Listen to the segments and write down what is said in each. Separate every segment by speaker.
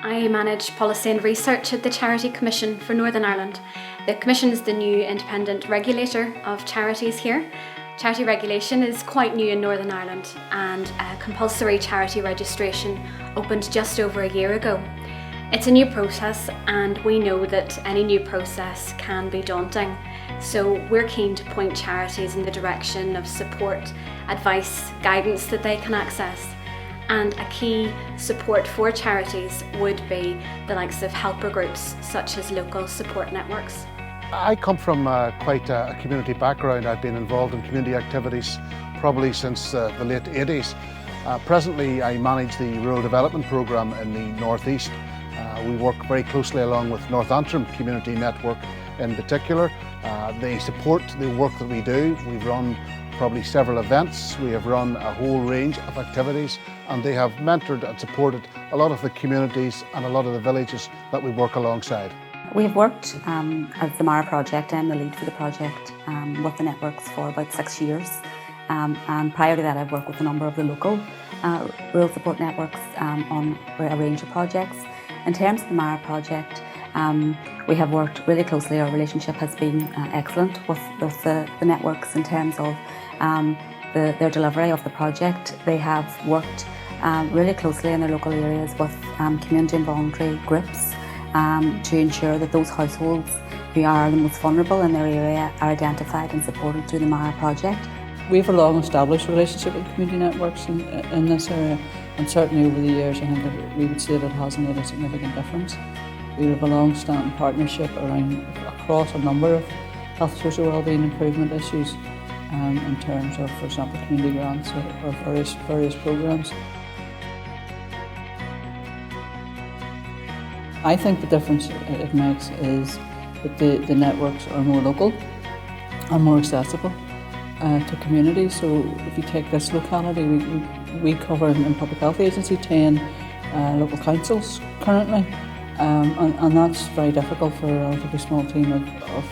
Speaker 1: I manage policy and research at the Charity Commission for Northern Ireland. The Commission is the new independent regulator of charities here. Charity regulation is quite new in Northern Ireland, and compulsory charity registration opened just over a year ago. It's a new process, and we know that any new process can be daunting. So we're keen to point charities in the direction of support, advice, guidance that they can access. And a key support for charities would be the likes of helper groups such as local support networks.
Speaker 2: I come from quite a community background. I've been involved in community activities probably since the late 80s. Presently I manage the Rural Development Programme in the North East. We work very closely along with North Antrim Community Network in particular. They support the work that we do. We've run probably several events. We have run a whole range of activities, and they have mentored and supported a lot of the communities and a lot of the villages that we work alongside.
Speaker 3: We have worked as the MARA project. I'm the lead for the project with the networks for about 6 years. And prior to that I've worked with a number of the local rural support networks on a range of projects. In terms of the MARA project, we have worked really closely. Our relationship has been excellent with the networks in terms of their delivery of the project. They have worked really closely in their local areas with community and voluntary groups to ensure that those households who are the most vulnerable in their area are identified and supported through the MARA project.
Speaker 4: We have a long established relationship with community networks in this area, and certainly over the years I think that we would say that it has made a significant difference. We have a long-standing partnership across a number of health, social wellbeing improvement issues in terms of, for example, community grants or various programmes. I think the difference it makes is that the networks are more local and more accessible to communities. So if you take this locality, we cover in Public Health Agency 10 local councils currently, and that's very difficult for a relatively small team of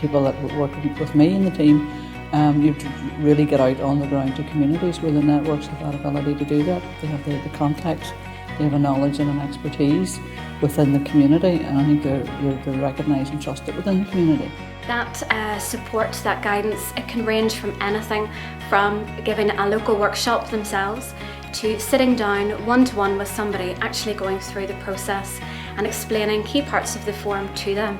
Speaker 4: people that work with me in the team. You really get out on the ground to communities where the networks have that ability to do that. They have the context, they have a knowledge and an expertise within the community, and I think they're recognised and trusted within the community.
Speaker 1: That support, that guidance, it can range from anything from giving a local workshop themselves to sitting down one-to-one with somebody actually going through the process and explaining key parts of the form to them.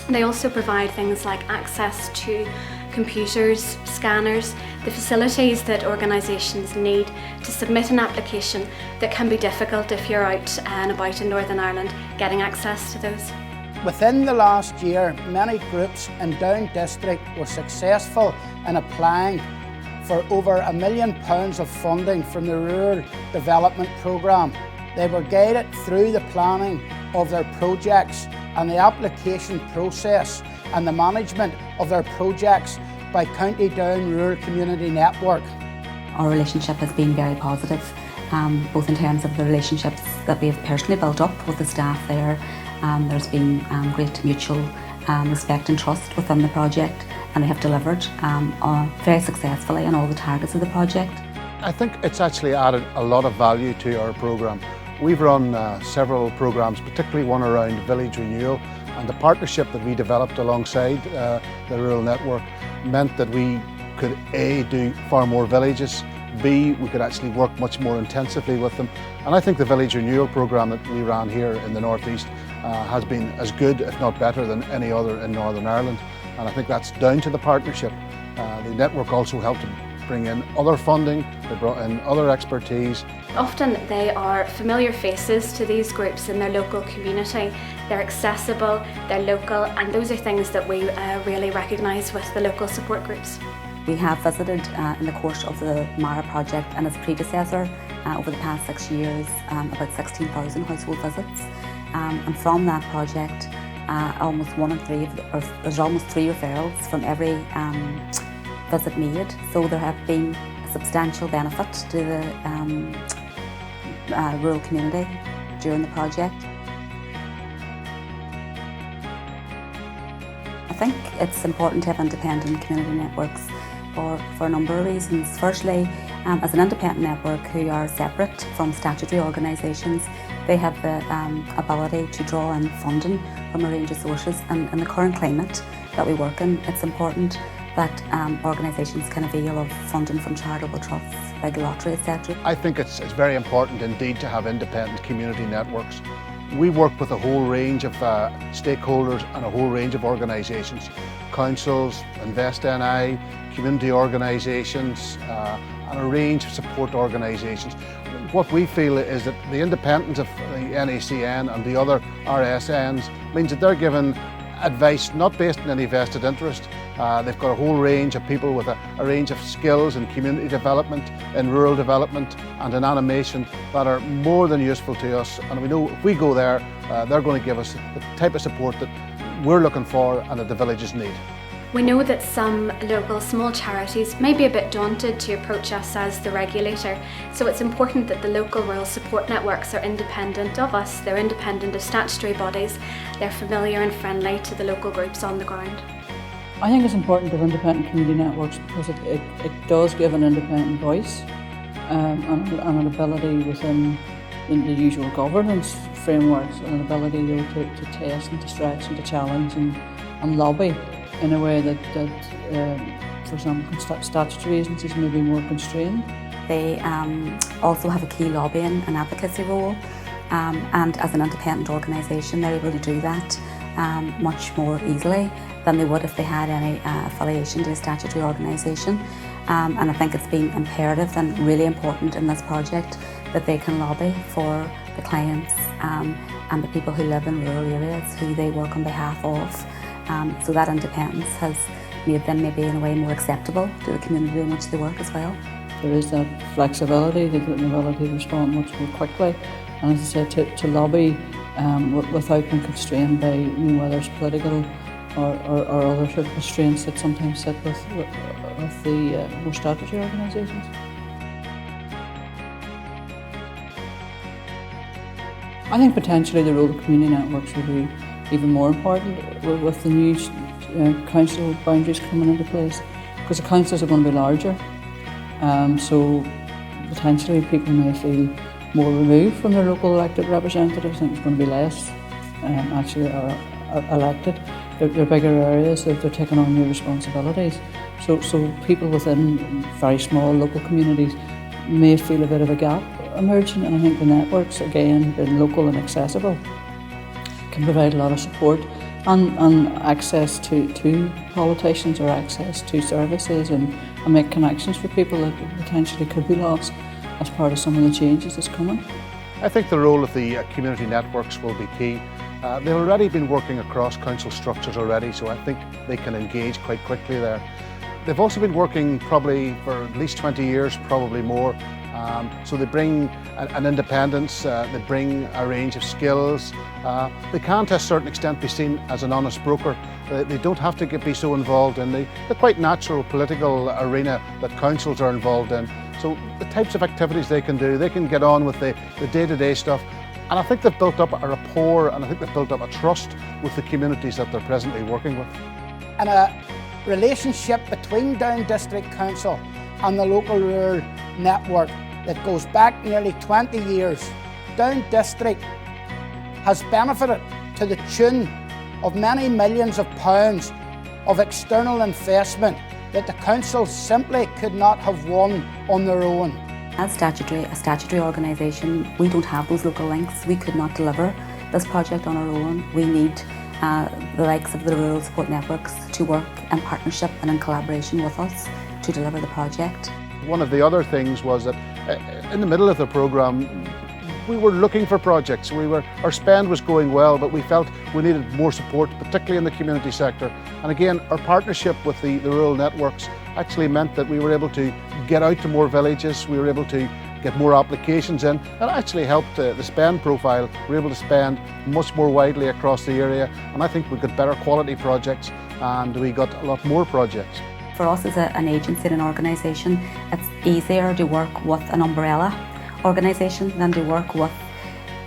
Speaker 1: They also provide things like access to computers, scanners, the facilities that organisations need to submit an application that can be difficult if you're out and about in Northern Ireland, getting access to those.
Speaker 5: Within the last year, many groups in Down District were successful in applying for over £1 million of funding from the Rural Development Programme. They were guided through the planning of their projects and the application process and the management of their projects by County Down Rural Community Network.
Speaker 3: Our relationship has been very positive, both in terms of the relationships that we have personally built up with the staff there. There's been great mutual respect and trust within the project, and they have delivered very successfully on all the targets of the project.
Speaker 2: I think it's actually added a lot of value to our programme. We've run several programmes, particularly one around village renewal, and the partnership that we developed alongside the Rural Network meant that we could A, do far more villages, B, we could actually work much more intensively with them. And I think the village renewal programme that we ran here in the North East has been as good, if not better, than any other in Northern Ireland. And I think that's down to the partnership. The network also helped to bring in other funding, they brought in other expertise.
Speaker 1: Often they are familiar faces to these groups in their local community. They're accessible, they're local, and those are things that we really recognise with the local support groups.
Speaker 3: We have visited in the course of the MARA project and its predecessor over the past 6 years about 16,000 household visits, and from that project almost 1 in 3 there's almost 3 referrals from every visit made, so there have been a substantial benefit to the rural community during the project. I think it's important to have independent community networks for a number of reasons. Firstly, As an independent network who are separate from statutory organisations, they have the ability to draw in funding from a range of sources, and in the current climate that we work in, it's important that organisations can avail of funding from charitable trusts, regulatory, etc.
Speaker 2: I think it's very important indeed to have independent community networks. We work with a whole range of stakeholders and a whole range of organisations, councils, InvestNI, community organisations, and a range of support organisations. What we feel is that the independence of the NACN and the other RSNs means that they're given advice not based on any vested interest. They've got a whole range of people with a range of skills in community development, in rural development and in animation that are more than useful to us, and we know if we go there, they're going to give us the type of support that we're looking for and that the villages need.
Speaker 1: We know that some local small charities may be a bit daunted to approach us as the regulator, so it's important that the local rural support networks are independent of us, they're independent of statutory bodies, they're familiar and friendly to the local groups on the ground.
Speaker 4: I think it's important to have independent community networks because it does give an independent voice and an ability within the usual governance frameworks, and an ability to test and to stretch and to challenge and lobby in a way that for example, statutory agencies may be more constrained.
Speaker 3: They also have a key lobbying and advocacy role, and as an independent organisation they're able to do that much more easily than they would if they had any affiliation to a statutory organisation. And I think it's been imperative and really important in this project that they can lobby for the clients and the people who live in rural areas who they work on behalf of. So that independence has made them maybe in a way more acceptable to the community in which they work as well.
Speaker 4: There is that flexibility, the ability to respond much more quickly, and as I said, to lobby without being constrained by whether it's political or other sort of constraints that sometimes sit with the more statutory organisations. I think potentially the role of community networks will be even more important with the new council boundaries coming into place, because the councils are going to be larger, so potentially people may feel more removed from their local elected representatives, and there's going to be less actually are elected. They're bigger areas, they're taking on new responsibilities, so people within very small local communities may feel a bit of a gap emerging, and I think the networks, again, being local and accessible, can provide a lot of support and access to politicians or access to services and make connections for people that potentially could be lost as part of some of the changes that's coming.
Speaker 2: I think the role of the community networks will be key. They've already been working across council structures already, so I think they can engage quite quickly there. They've also been working probably for at least 20 years, probably more. So they bring an independence, they bring a range of skills. They can to a certain extent be seen as an honest broker. They don't have to be so involved in the quite natural political arena that councils are involved in. So the types of activities they can do, they can get on with the day-to-day stuff. And I think they've built up a rapport, and I think they've built up a trust with the communities that they're presently working with.
Speaker 5: And a relationship between Down District Council and the local rural network that goes back nearly 20 years. Down District has benefited to the tune of many millions of pounds of external investment that the council simply could not have won on their own.
Speaker 3: As a statutory organisation, we don't have those local links. We could not deliver this project on our own. We need the likes of the rural support networks to work in partnership and in collaboration with us to deliver the project.
Speaker 2: One of the other things was that in the middle of the programme, we were looking for projects. Our spend was going well, but we felt we needed more support, particularly in the community sector. And again, our partnership with the rural networks actually meant that we were able to get out to more villages, we were able to get more applications in. That actually helped the spend profile. We were able to spend much more widely across the area, and I think we got better quality projects and we got a lot more projects.
Speaker 3: For us as an agency and an organisation, it's easier to work with an umbrella organisation than to work with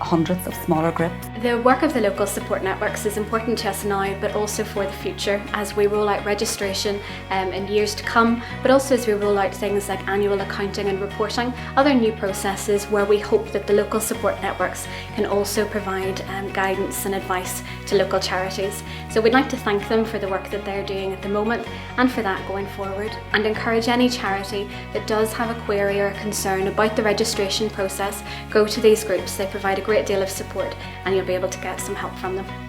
Speaker 3: hundreds of smaller groups.
Speaker 1: The work of the local support networks is important to us now, but also for the future as we roll out registration in years to come, but also as we roll out things like annual accounting and reporting, other new processes where we hope that the local support networks can also provide guidance and advice to local charities. So we'd like to thank them for the work that they're doing at the moment and for that going forward, and encourage any charity that does have a query or a concern about the registration process, go to these groups. They provide a great deal of support and you'll be able to get some help from them.